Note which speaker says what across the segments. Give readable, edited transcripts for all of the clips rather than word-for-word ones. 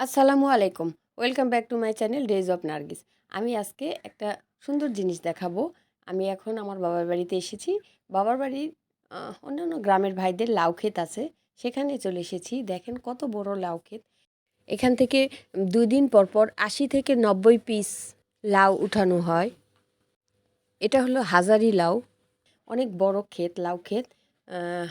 Speaker 1: আসসালামু আলাইকুম। Welcome back to my channel days of Nargis. আমি আজকে একটা সুন্দর জিনিস দেখাবো। আমি এখন আমার বাবার বাড়িতে এসেছি। বাবার বাড়ির অন্যান্য গ্রামের ভাইদের লাউ ক্ষেত আছে, সেখানে চলে এসেছি। দেখেন কত বড় লাউ ক্ষেত। এখান থেকে 2 দিন পর পর 80 থেকে 90 পিস লাউ উঠানো হয়। এটা হলো হাজারি লাউ। অনেক বড় ক্ষেত, লাউ ক্ষেত। আহ,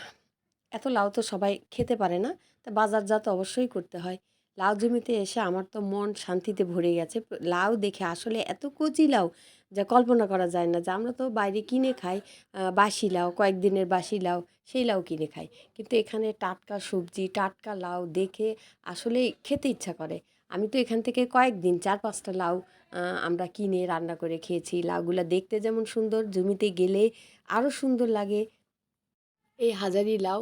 Speaker 1: এত লাউ তো সবাই খেতে পারে না, তা বাজারজাত অবশ্যই করতে হয়। লাউ জমিতে এসে আমার তো মন শান্তিতে ভরে গেছে। লাউ দেখে আসলে এত কচি লাউ যা কল্পনা করা যায় না, যে আমরা তো বাইরে কিনে খাই বাসি লাউ, কয়েকদিনের বাসি লাউ, সেই লাউ কিনে খাই। কিন্তু এখানে টাটকা সবজি, টাটকা লাউ দেখে আসলেই খেতে ইচ্ছা করে। আমি তো এখান থেকে কয়েকদিন 4-5টা লাউ আমরা কিনে রান্না করে খেয়েছি। লাউগুলা দেখতে যেমন সুন্দর, জমিতে গেলে আরও সুন্দর লাগে। এই হাজারি লাউ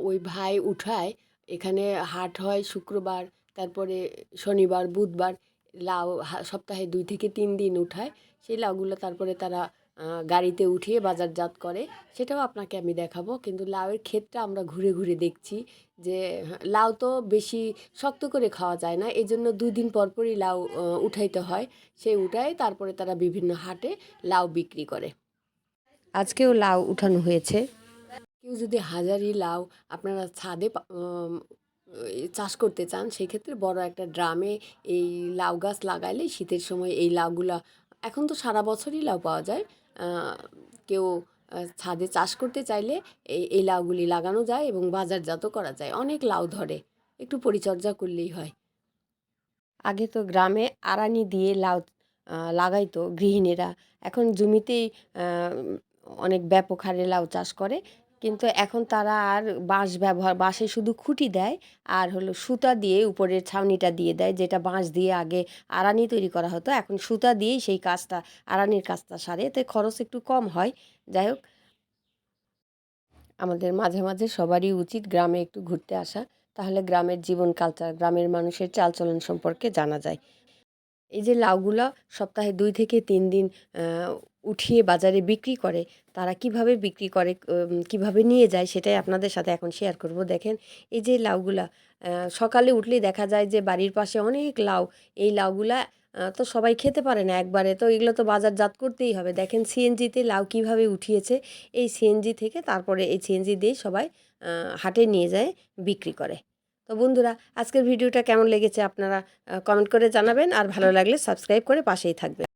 Speaker 1: ওই ভাই উঠায়। এখানে হাট হয় শুক্রবার, তারপরে শনিবার, বুধবার। লাউ সপ্তাহে 2 থেকে 3 দিন উঠায়। সেই লাউগুলো তারপরে তারা গাড়িতে উঠিয়ে বাজারজাত করে। সেটাও আপনাকে আমি দেখাবো। কিন্তু লাউয়ের ক্ষেতটা আমরা ঘুরে ঘুরে দেখছি, যে লাউ তো বেশি শক্ত করে খাওয়া যায় না, এই জন্য 2 দিন পর পরই লাউ উঠাইতে হয়। সেই উঠায় তারপরে তারা বিভিন্ন হাটে লাউ বিক্রি করে। আজকেও লাউ উঠানো হয়েছে। কেউ যদি হাজারি লাউ আপনারা ছাদে চাষ করতে চান, সেক্ষেত্রে বড় একটা ড্রামে এই লাউ গাছ লাগাইলে শীতের সময় এই লাউগুলা, এখন তো সারা বছরই লাউ পাওয়া যায়। কেউ ছাদে চাষ করতে চাইলে এই লাউগুলি লাগানো যায় এবং বাজারজাতও করা যায়। অনেক লাউ ধরে, একটু পরিচর্যা করলেই হয়। আগে তো গ্রামে আড়ানি দিয়ে লাউ লাগাইতো গৃহিণীরা। এখন জমিতেই অনেক ব্যাপক হারে লাউ চাষ করে। কিন্তু এখন তারা আর বাঁশে শুধু খুঁটি দেয়, আর হলো সুতা দিয়ে উপরের ছাউনিটা দিয়ে দেয়, যেটা বাঁশ দিয়ে আগে আড়ানি তৈরি করা হতো। এখন সুতা দিয়েই সেই কাজটা, আড়ানির কাজটা সারে, এতে খরচ একটু কম হয়। যাই হোক, আমাদের মাঝে মাঝে সবারই উচিত গ্রামে একটু ঘুরতে আসা। তাহলে গ্রামের জীবন কালচার, গ্রামের মানুষের চালচলন সম্পর্কে জানা যায়। এই যে লাউগুলা সপ্তাহে 2 থেকে 3 দিন উঠিয়ে বাজারে বিক্রি করে, তারা কিভাবে বিক্রি করে, কিভাবে নিয়ে যায়, সেটাই আপনাদের সাথে এখন শেয়ার করব। দেখেন এই যে লাউগুলা, সকালে উঠলেই দেখা যায় যে বাড়ির পাশে অনেক লাউ। এই লাউগুলা তো সবাই খেতে পারে না একবারে, তো এগুলো তো বাজারজাত করতেই হবে। দেখেন সিএনজিতে লাউ কিভাবে উঠিয়েছে। এই সিএনজি থেকে তারপরে এই সিএনজি দিয়ে সবাই হাটে নিয়ে যায়, বিক্রি করে। তো বন্ধুরা, আজকের ভিডিওটা কেমন লেগেছে আপনারা কমেন্ট করে জানাবেন, আর ভালো লাগলে সাবস্ক্রাইব করে পাশেই থাকবেন।